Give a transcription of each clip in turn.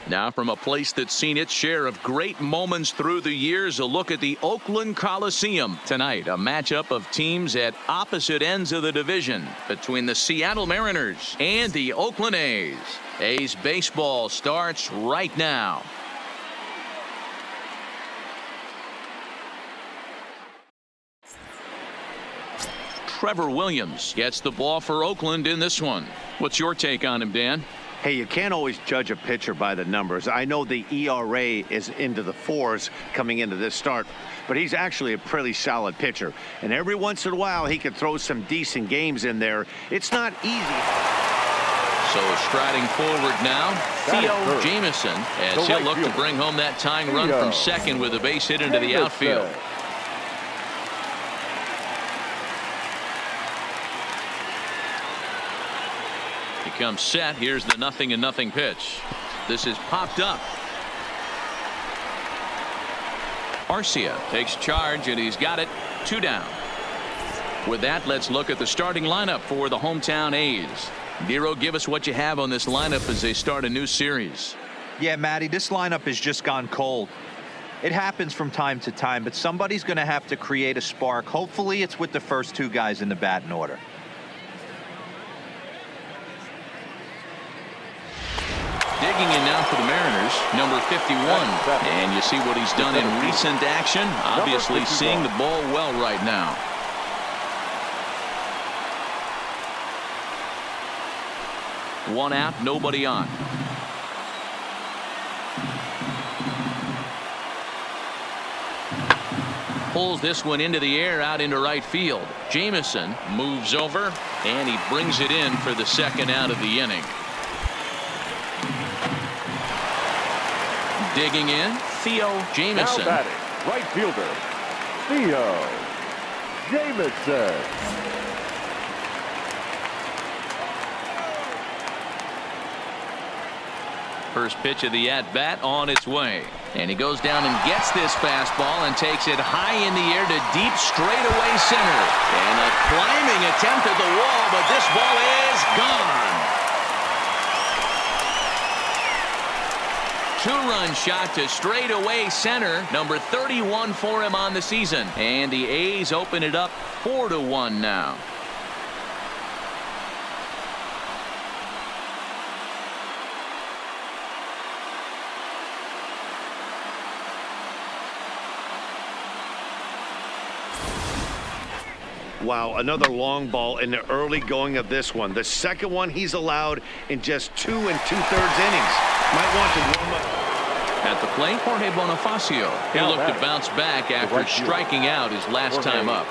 Now from a place that's seen its share of great moments through the years, a look at the Oakland Coliseum. Tonight, a matchup of teams at opposite ends of the division between the Seattle Mariners and the Oakland A's. A's baseball starts right now. Trevor Williams gets the ball for Oakland in this one. What's your take on him, Dan? Hey, you can't always judge a pitcher by the numbers. I know the ERA is into the 4s coming into this start, but he's actually a pretty solid pitcher. And every once in a while, he can throw some decent games in there. It's not easy. So striding forward now, Theo Jamieson, as he'll look to bring home that tying run from second with a base hit into the outfield. Comes set. Here's the 0-0 pitch. This is popped up. Arcia takes charge and he's got it. 2 down. With that, let's look at the starting lineup for the hometown A's. Nero, give us what you have on this lineup as they start a new series. Yeah, Matty, this lineup has just gone cold. It happens from time to time, but somebody's going to have to create a spark. Hopefully it's with the first 2 guys in the batting order. Digging in now for the Mariners, number 51. And you see what he's done in recent action. Obviously seeing the ball well right now. One out, nobody on. Pulls this one into the air out into right field. Jamieson moves over and he brings it in for the second out of the inning. Digging in, Theo Jamieson. Now batting, right fielder, Theo Jamieson. First pitch of the at-bat on its way. And he goes down and gets this fastball and takes it high in the air to deep straightaway center. And a climbing attempt at the wall, but this ball is gone. 2-run shot to straightaway center. Number 31 for him on the season. And the A's open it up 4-1 now. Wow, another long ball in the early going of this one. The second one he's allowed in just 2 2/3 innings. Might want to warm up. At the plate, Jorge Bonifacio. He'll look to bounce back after striking out his last time up.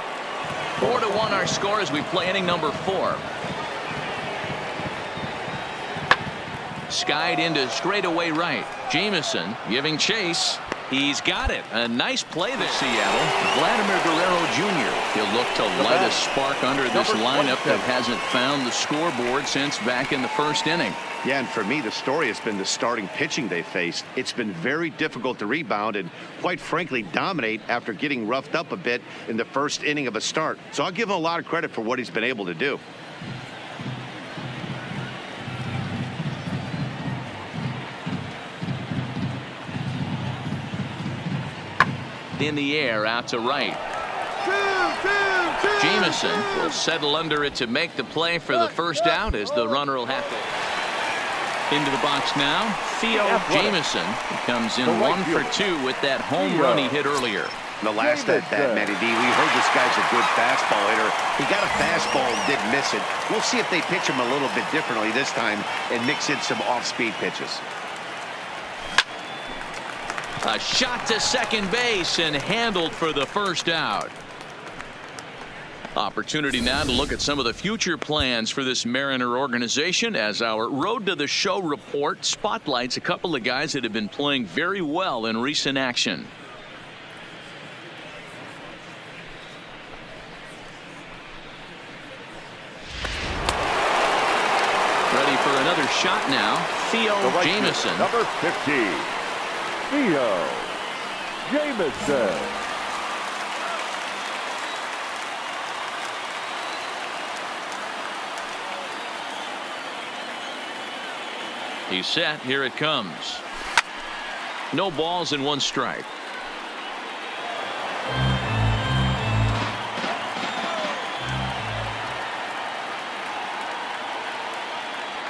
4-1 our score as we play inning number 4. Skied into straightaway right. Jamieson giving chase. He's got it. A nice play there. Seattle. Vladimir Guerrero Jr. He'll look to light a spark under this lineup that hasn't found the scoreboard since back in the first inning. Yeah, and for me, the story has been the starting pitching they faced. It's been very difficult to rebound and, quite frankly, dominate after getting roughed up a bit in the first inning of a start. So I'll give him a lot of credit for what he's been able to do. In the air out to right. Jamieson will settle under it to make the play for the first out as the runner will have to. Into the box now, Theo Jamieson. He comes in 1 for 2 with that home run he hit earlier. The last at bat, Matty D, we heard this guy's a good fastball hitter. He got a fastball and didn't miss it. We'll see if they pitch him a little bit differently this time and mix in some off-speed pitches. A shot to second base and handled for the first out. Opportunity now to look at some of the future plans for this Mariner organization as our Road to the Show report spotlights a couple of guys that have been playing very well in recent action. Ready for another shot now, Theo Jamieson. Number 50. Theo Jamieson. He's set. Here it comes. No balls and 1 strike.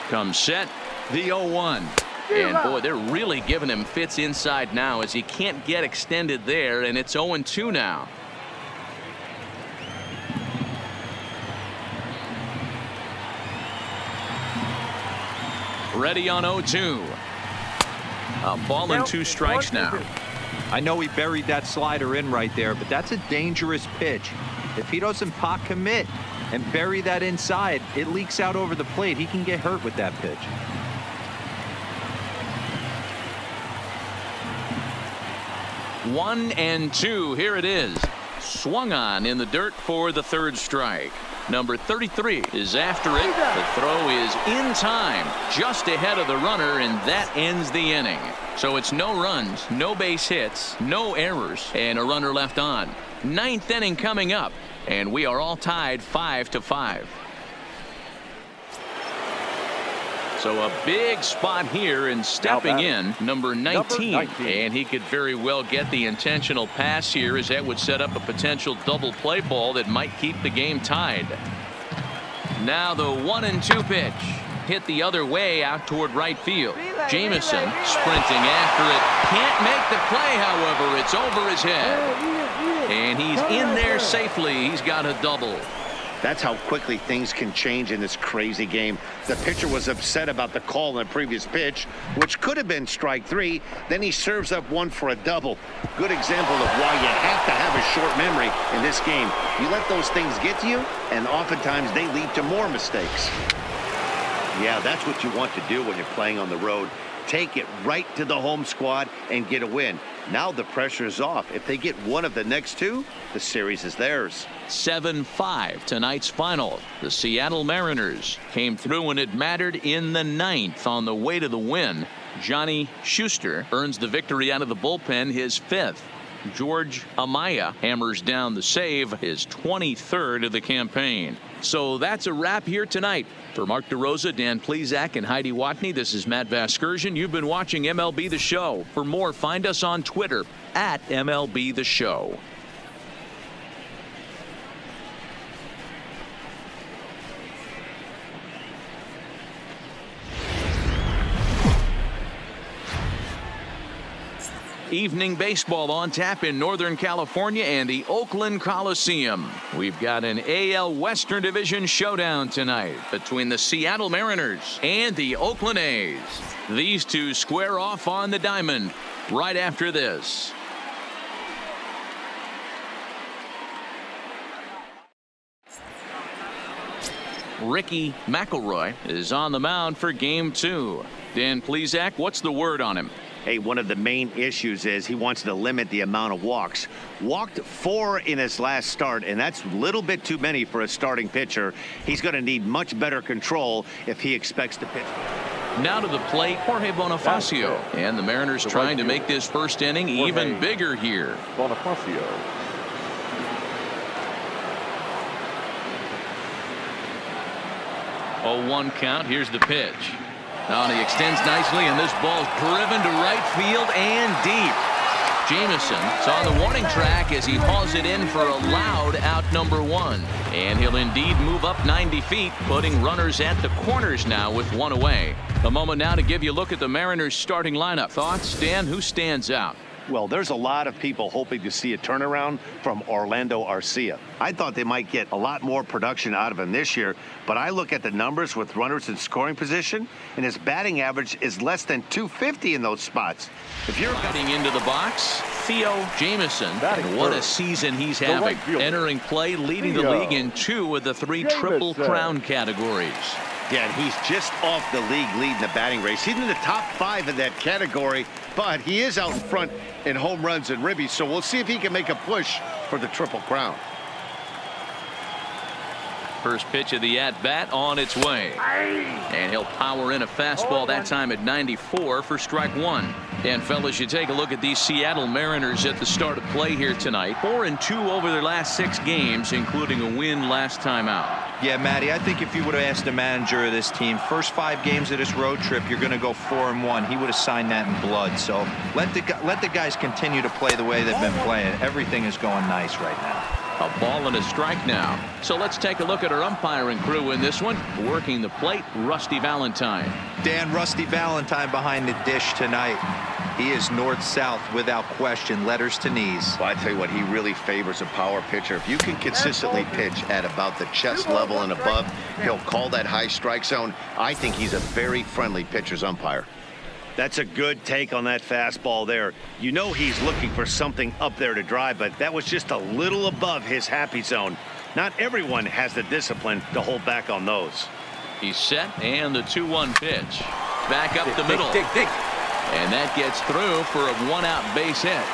Comes set, the 0-1. And boy, they're really giving him fits inside now as he can't get extended there, and it's 0-2 now. Ready on 0-2. A ball and 2 strikes now. I know he buried that slider in right there, but that's a dangerous pitch. If he doesn't pot commit and bury that inside, it leaks out over the plate. He can get hurt with that pitch. One and 2. Here it is. Swung on in the dirt for the 3rd strike. Number 33 is after it. The throw is in time, just ahead of the runner, and that ends the inning. So it's no runs, no base hits, no errors, and a runner left on. 9th inning coming up, and we are all tied 5-5. So a big spot here, and stepping in, number 19. And he could very well get the intentional pass here, as that would set up a potential double play ball that might keep the game tied. Now the 1-2 pitch. Hit the other way out toward right field. Jamison sprinting after it. Can't make the play, however. It's over his head. And he's in there safely. He's got a double. That's how quickly things can change in this crazy game. The pitcher was upset about the call in the previous pitch, which could have been strike 3. Then he serves up 1 for a double. Good example of why you have to have a short memory in this game. You let those things get to you, and oftentimes they lead to more mistakes. Yeah, that's what you want to do when you're playing on the road. Take it right to the home squad and get a win. Now the pressure is off. If they get one of the next 2, the series is theirs. 7-5 tonight's final. The Seattle Mariners came through when it mattered in the 9th on the way to the win. Johnny Schuster earns the victory out of the bullpen, his 5th. George Amaya hammers down the save, his 23rd of the campaign. So that's a wrap here tonight. For Mark DeRosa, Dan Plesac, and Heidi Watney, this is Matt Vasgersian. You've been watching MLB The Show. For more, find us on Twitter at MLB The Show. Evening baseball on tap in Northern California and the Oakland Coliseum. We've got an AL Western Division showdown tonight between the Seattle Mariners and the Oakland A's. These two square off on the diamond right after this. Ricky McElroy is on the mound for game 2. Dan Plesac, what's the word on him? Hey, one of the main issues is he wants to limit the amount of walks. Walked 4 in his last start, and that's a little bit too many for a starting pitcher. He's going to need much better control if he expects to pitch. Now to the plate, Jorge Bonifacio. And the Mariners trying to make this first inning even bigger here. Bonifacio. 0-1 count. Here's the pitch. Now he extends nicely, and this ball's driven to right field and deep. Jameson's on the warning track as he hauls it in for a loud out number 1. And he'll indeed move up 90 feet, putting runners at the corners now with 1 away. A moment now to give you a look at the Mariners starting lineup. Thoughts, Dan? Who stands out? Well, there's a lot of people hoping to see a turnaround from Orlando Arcia. I thought they might get a lot more production out of him this year, but I look at the numbers with runners in scoring position, and his batting average is less than .250 in those spots. If you're getting into the box, Theo Jamison, and what a season he's having. Entering play, leading the league in 2 of the 3 Triple Crown categories. Yeah, and he's just off the league leading the batting race. He's in the top 5 in that category, but he is out in front in home runs and ribbies, so we'll see if he can make a push for the Triple Crown. First pitch of the at-bat on its way. And he'll power in a fastball that time at 94 for strike one. And fellas, you take a look at these Seattle Mariners at the start of play here tonight. 4-2 over their last 6 games, including a win last time out. Yeah, Matty, I think if you would have asked the manager of this team, first 5 games of this road trip, you're going to go 4-1. He would have signed that in blood. So let the guys continue to play the way they've been playing. Everything is going nice right now. A ball and a strike now. So let's take a look at our umpiring crew in this one. Working the plate, Rusty Valentine. Dan Rusty Valentine behind the dish tonight. He is north-south without question, letters to knees. Well, I tell you what, he really favors a power pitcher. If you can consistently pitch at about the chest level and above, he'll call that high strike zone. I think he's a very friendly pitcher's umpire. That's a good take on that fastball there. You know he's looking for something up there to drive, but that was just a little above his happy zone. Not everyone has the discipline to hold back on those. He's set, and the 2-1 pitch. Back up the middle. And that gets through for a 1-out base hit.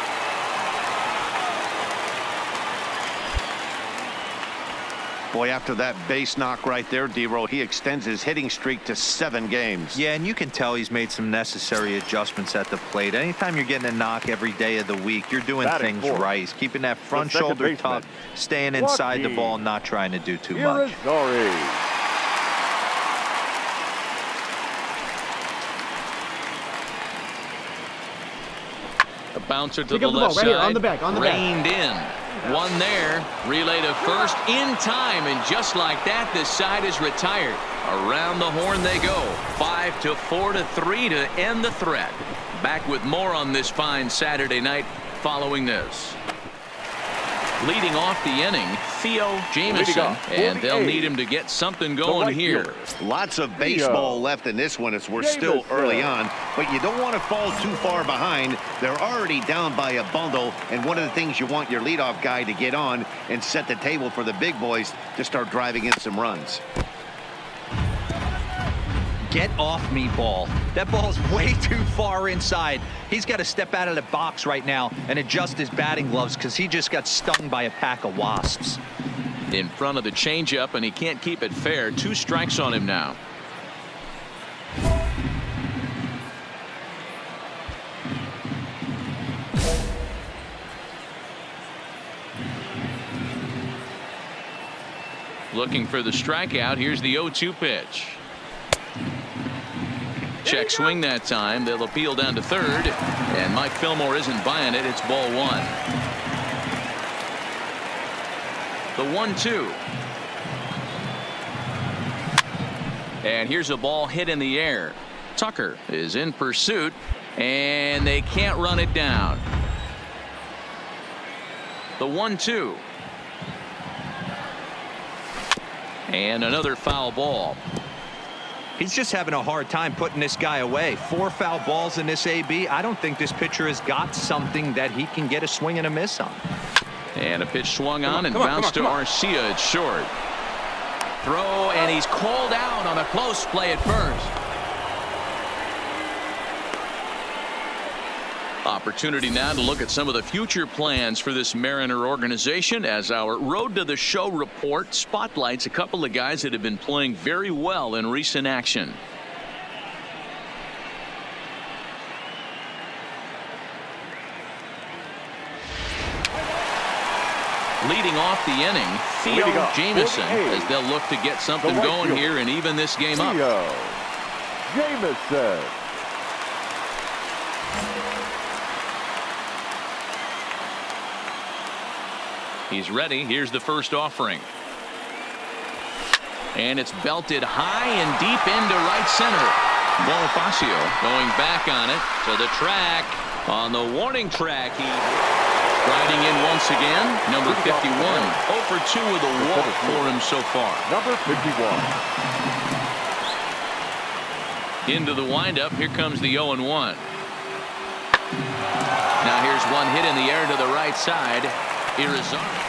Boy, after that base knock right there, D-Roll, he extends his hitting streak to 7 games. Yeah, and you can tell he's made some necessary adjustments at the plate. Anytime you're getting a knock every day of the week, you're doing things right. He's keeping that front shoulder tucked, staying inside the ball, and not trying to do too much. A bouncer to the left side. Right here, on the back, reined in. One there. Relay to first in time, and just like that, this side is retired. Around the horn they go. 5-4-3 to end the threat. Back with more on this fine Saturday night following this. Leading off the inning, Theo Jamieson, and they'll need him to get something going here. Lots of baseball left in this one as we're still early on, but you don't want to fall too far behind. They're already down by a bundle, and one of the things you want your leadoff guy to get on and set the table for the big boys to start driving in some runs. Get off me, ball. That ball's way too far inside. He's got to step out of the box right now and adjust his batting gloves because he just got stung by a pack of wasps. In front of the changeup, and he can't keep it fair. 2 strikes on him now. Looking for the strikeout. Here's the 0-2 pitch. Check swing that time. They'll appeal down to third, and Mike Fillmore isn't buying it. It's ball 1. The 1-2. And here's a ball hit in the air. Tucker is in pursuit, and they can't run it down. The 1-2. And another foul ball. He's just having a hard time putting this guy away. 4 foul balls in this AB. I don't think this pitcher has got something that he can get a swing and a miss on. And a pitch swung on and bounced to Arcia. It's short. Throw, and he's called out on a close play at first. Opportunity now to look at some of the future plans for this Mariner organization as our Road to the Show report spotlights a couple of guys that have been playing very well in recent action. Leading off the inning, Theo Jamieson, as they'll look to get something going here and even this game up. Theo Jamieson. He's ready. Here's the first offering. And it's belted high and deep into right center. Bonifacio going back on it to the track. On the warning track, he riding in once again. Number 51. 0 for 2 with a walk for him so far. Number 51. Into the windup. Here comes the 0-1. Now here's one hit in the air to the right side. Irizarry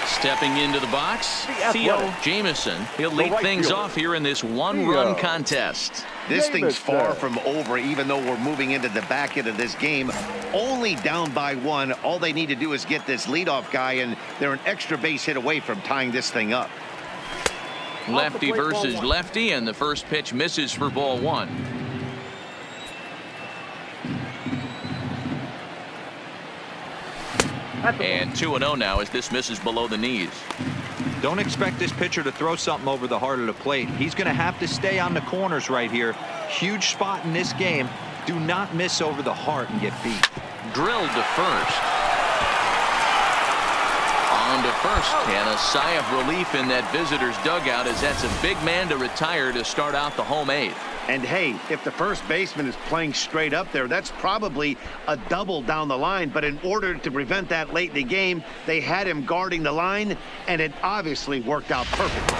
stepping into the box. Theo Jamieson. He'll lead things off here in this one-run contest. This thing's far from over, even though we're moving into the back end of this game. Only down by 1. All they need to do is get this leadoff guy, and they're an extra base hit away from tying this thing up. Lefty versus lefty, and the first pitch misses for ball one. And 2-0 now as this misses below the knees. Don't expect this pitcher to throw something over the heart of the plate. He's going to have to stay on the corners right here. Huge spot in this game. Do not miss over the heart and get beat. Drilled to first. On to first, and a sigh of relief in that visitor's dugout as that's a big man to retire to start out the home eighth. And hey, if the first baseman is playing straight up there, that's probably a double down the line. But in order to prevent that late in the game, they had him guarding the line, and it obviously worked out perfectly.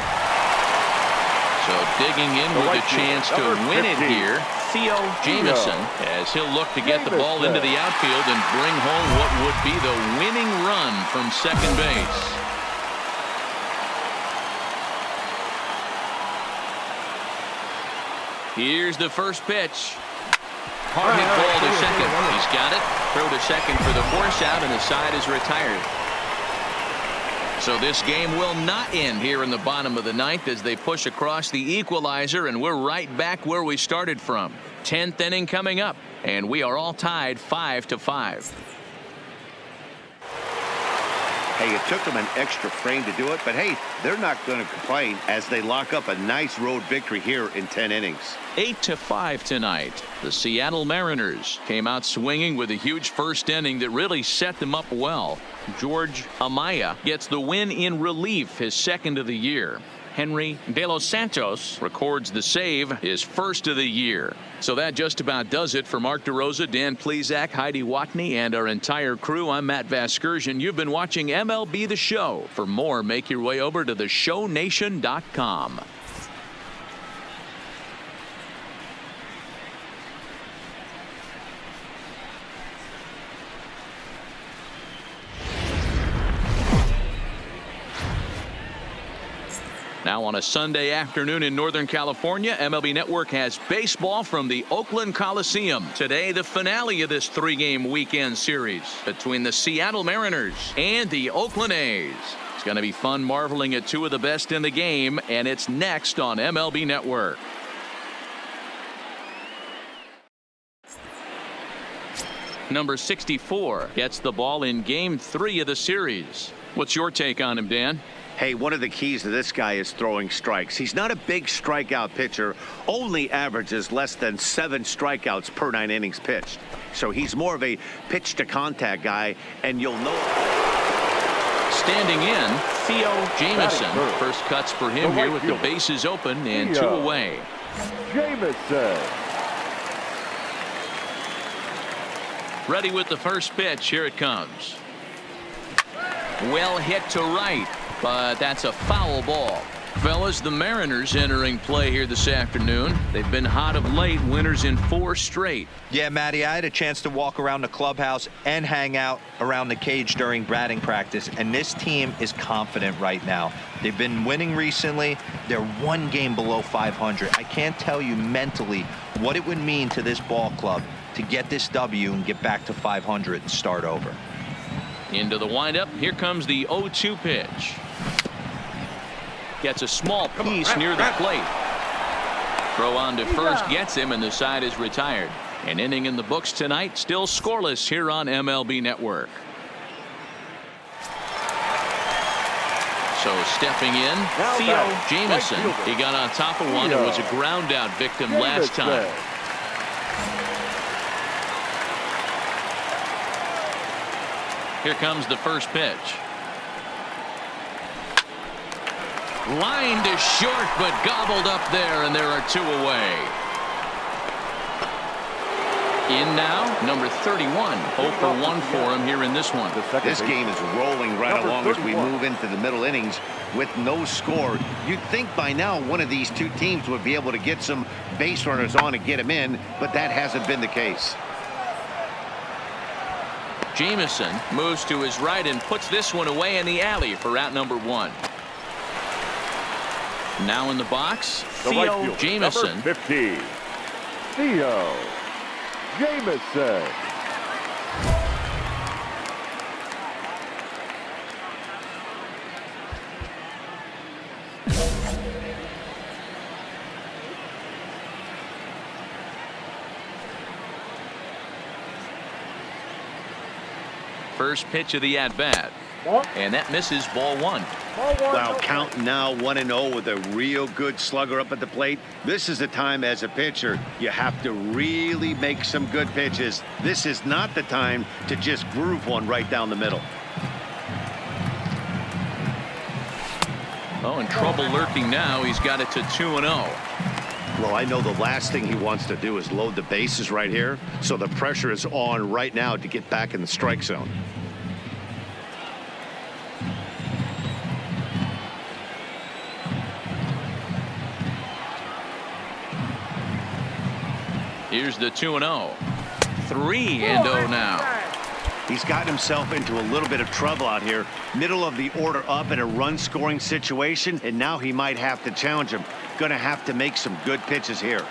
So digging in with a chance to win it here, Theo Jameson, as he'll look to get the ball into the outfield and bring home what would be the winning run from second base. Here's the first pitch. Hard hit ball to second. He's got it. Throw to second for the force out, and the side is retired. So this game will not end here in the bottom of the ninth as they push across the equalizer, and we're right back where we started from. 10th inning coming up, and we are all tied 5-5. Hey, it took them an extra frame to do it, but hey, they're not going to complain as they lock up a nice road victory here in 10 innings. 8-5 tonight. The Seattle Mariners came out swinging with a huge first inning that really set them up well. George Amaya gets the win in relief, his second of the year. Henry De Los Santos records the save, his first of the year. So that just about does it for Mark DeRosa, Dan Plesac, Heidi Watney, and our entire crew. I'm Matt Vasgersian. You've been watching MLB The Show. For more, make your way over to theshownation.com. Now on a Sunday afternoon in Northern California, MLB Network has baseball from the Oakland Coliseum. Today, the finale of this three-game weekend series between the Seattle Mariners and the Oakland A's. It's going to be fun marveling at two of the best in the game, and it's next on MLB Network. Number 64 gets the ball in Game 3 of the series. What's your take on him, Dan? Hey, one of the keys to this guy is throwing strikes. He's not a big strikeout pitcher, only averages less than 7 strikeouts per 9 innings pitched. So he's more of a pitch to contact guy, and you'll know. Standing in, Theo Jameson. First cuts for him here with the bases open and 2 away. Jameson. Ready with the first pitch. Here it comes. Well hit to right, but that's a foul ball. Fellas, the Mariners entering play here this afternoon. They've been hot of late, winners in 4 straight. Yeah, Matty, I had a chance to walk around the clubhouse and hang out around the cage during batting practice, and this team is confident right now. They've been winning recently. They're 1 game below 500. I can't tell you mentally what it would mean to this ball club to get this W and get back to 500 and start over. Into the windup. Here comes the 0-2 pitch. Gets a small piece near the plate. Throw on to first gets him, and the side is retired. An inning in the books tonight, still scoreless here on MLB Network. So stepping in, Theo Jameson. He got on top of one and was a ground out victim last time. Here comes the first pitch. Line to short, but gobbled up there, and there are 2 away. In now, number 31. 0 for 1 for him here in this one. This game is rolling right along as we move into the middle innings with no score. You'd think by now one of these 2 teams would be able to get some base runners on and get them in, but that hasn't been the case. Jameson moves to his right and puts this one away in the alley for out number 1. Now in the box, Theo Jameson. Number 50, Theo Jameson. First pitch of the at-bat. And that misses ball one. Wow, count now 1-0 with a real good slugger up at the plate. This is the time as a pitcher you have to really make some good pitches. This is not the time to just groove one right down the middle. Oh, and trouble lurking now. He's got it to 2-0. Well, I know the last thing he wants to do is load the bases right here, so the pressure is on right now to get back in the strike zone. Here's the 2-0. 3-0 now. He's gotten himself into a little bit of trouble out here. Middle of the order up in a run-scoring situation, and now he might have to challenge him. Going to have to make some good pitches here.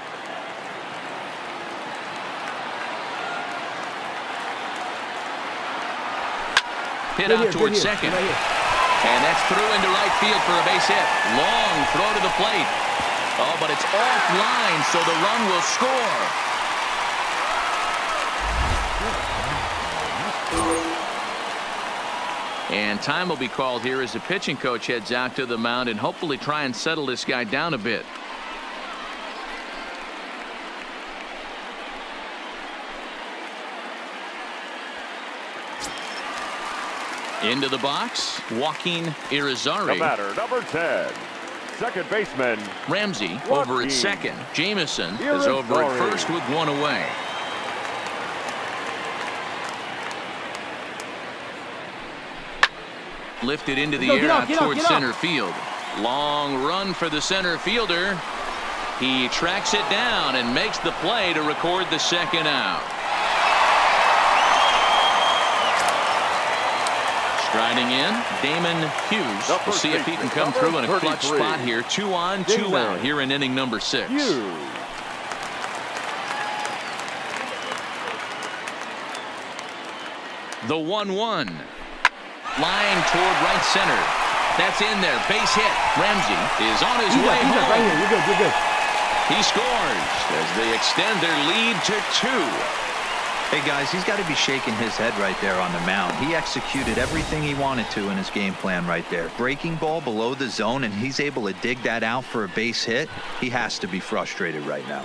Hit out towards second. And that's through into right field for a base hit. Long throw to the plate. Oh, but it's offline, so the run will score. And time will be called here as the pitching coach heads out to the mound and hopefully try and settle this guy down a bit. Into the box, Joaquin Irizarry. The batter, number 10, second baseman Ramsey Joaquin over at second. Jamison is over at first with one away. Lifted into the air out towards center field. Long run for the center fielder. He tracks it down and makes the play to record the second out. Striding in, Damon Hughes. We'll see if he can come through in a clutch spot here. 2 on, 2 out here in inning number 6. The 1-1. Line toward right center. That's in there. Base hit. Ramsey is on his way home. Right here. You're good. You're good. He scores as they extend their lead to 2. Hey, guys, he's got to be shaking his head right there on the mound. He executed everything he wanted to in his game plan right there. Breaking ball below the zone, and he's able to dig that out for a base hit. He has to be frustrated right now.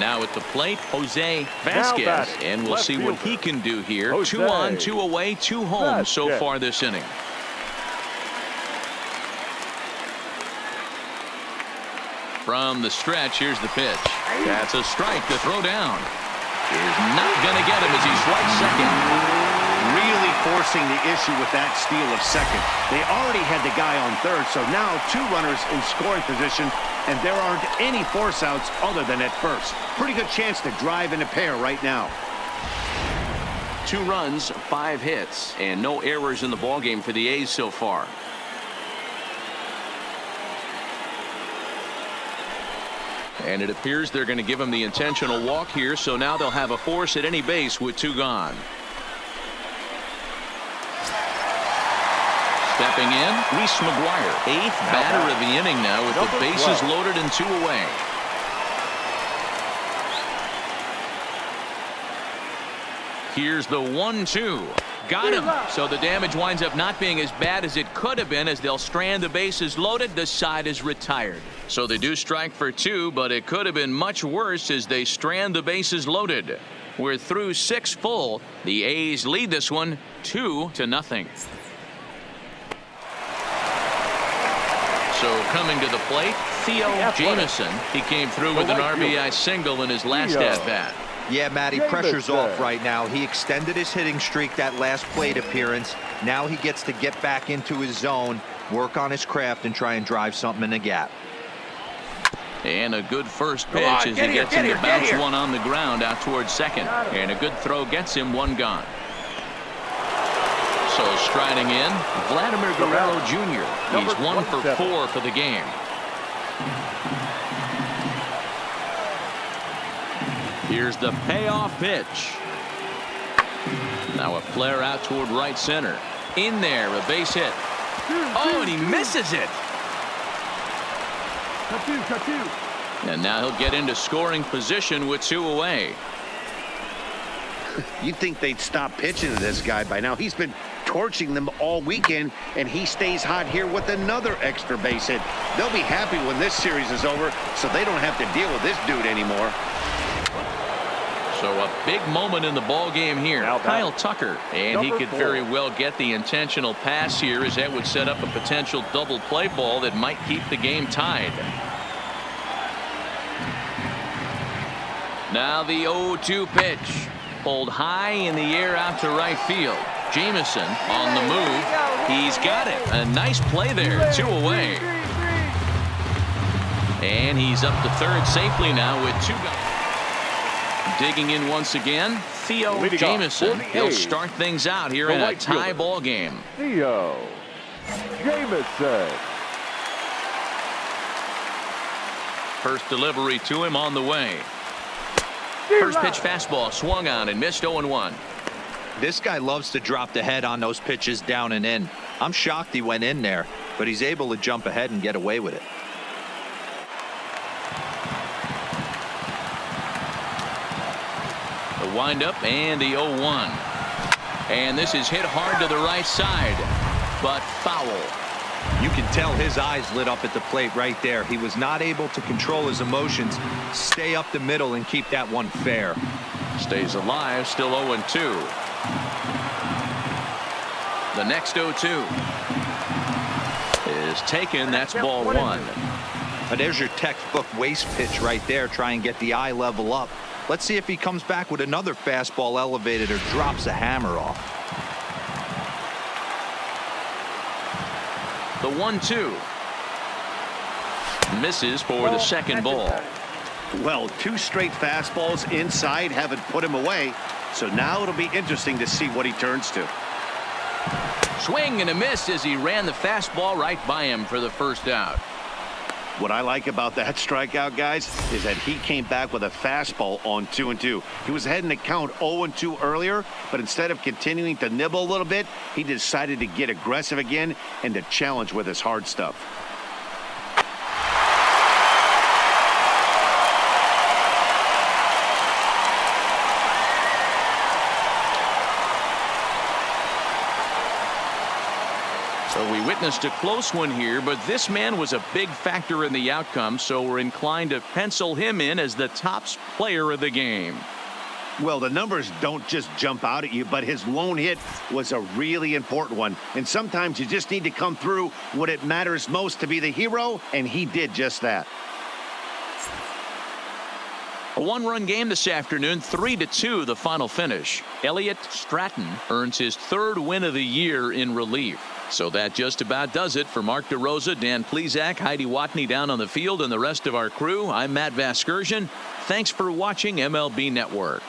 Now at the plate, Jose Vasquez, and we'll see what he can do here. 2 on, 2 away, 2 home so far this inning. From the stretch, here's the pitch. That's a strike. The throw down is not going to get him as he swipes second. Really forcing the issue with that steal of second. They already had the guy on third, so now 2 runners in scoring position, and there aren't any force outs other than at first. Pretty good chance to drive in a pair right now. 2 runs, 5 hits, and no errors in the ballgame for the A's so far. And it appears they're going to give him the intentional walk here, so now they'll have a force at any base with 2 gone. Stepping in, Reese McGuire, 8th batter of the inning now with the bases loaded and 2 away. Here's the 1-2. Got him. So the damage winds up not being as bad as it could have been as they'll strand the bases loaded. The side is retired. So they do strike for 2, but it could have been much worse as they strand the bases loaded. We're through 6 full. The A's lead this one 2-0. So coming to the plate, Theo Jamison. He came through with an RBI single in his last at-bat. Yeah, Matty, pressure's off right now. He extended his hitting streak that last plate appearance. Now he gets to get back into his zone, work on his craft, and try and drive something in the gap. And a good first pitch as he gets him to bounce one on the ground out towards second. And a good throw gets him 1 gone. So striding in, Vladimir Guerrero Jr. He's 1 for 4 for the game. Here's the payoff pitch. Now a flare out toward right center. In there, a base hit. Oh, and he misses it. Cut two. And now he'll get into scoring position with 2 away. You'd think they'd stop pitching to this guy by now. He's been torching them all weekend, and he stays hot here with another extra base hit. They'll be happy when this series is over, so they don't have to deal with this dude anymore. So a big moment in the ball game here. Kyle Tucker, and he could very well get the intentional pass here, as that would set up a potential double play ball that might keep the game tied. Now the 0-2 pitch, pulled high in the air out to right field. Jamison on the move. He's got it. A nice play there. 2 away. And he's up to third safely now with 2 guys. Digging in once again, Theo Jamison. He'll start things out here in a tie ball game. Theo Jamison. First delivery to him on the way. First pitch fastball swung on and missed. 0-1. This guy loves to drop the head on those pitches down and in. I'm shocked he went in there, but he's able to jump ahead and get away with it. The windup and the 0-1. And this is hit hard to the right side, but foul. You can tell his eyes lit up at the plate right there. He was not able to control his emotions, stay up the middle, and keep that one fair. Stays alive, still 0-2. The next 0-2 is taken. That's ball 1. But there's your textbook waste pitch right there. Try and get the eye level up. Let's see if he comes back with another fastball elevated or drops a hammer off. The 1-2 misses for the second ball. Well, 2 straight fastballs inside haven't put him away, so now it'll be interesting to see what he turns to. Swing and a miss as he ran the fastball right by him for the first out. What I like about that strikeout, guys, is that he came back with a fastball on 2-2. He was heading to count 0-2 earlier, but instead of continuing to nibble a little bit, he decided to get aggressive again and to challenge with his hard stuff. So we witnessed a close one here, but this man was a big factor in the outcome, so we're inclined to pencil him in as the top player of the game. Well, the numbers don't just jump out at you, but his lone hit was a really important one. And sometimes you just need to come through when it matters most to be the hero, and he did just that. A 1-run game this afternoon, 3-2 the final finish. Elliott Stratton earns his 3rd win of the year in relief. So that just about does it for Mark DeRosa, Dan Plesac, Heidi Watney down on the field, and the rest of our crew. I'm Matt Vasgersian. Thanks for watching MLB Network.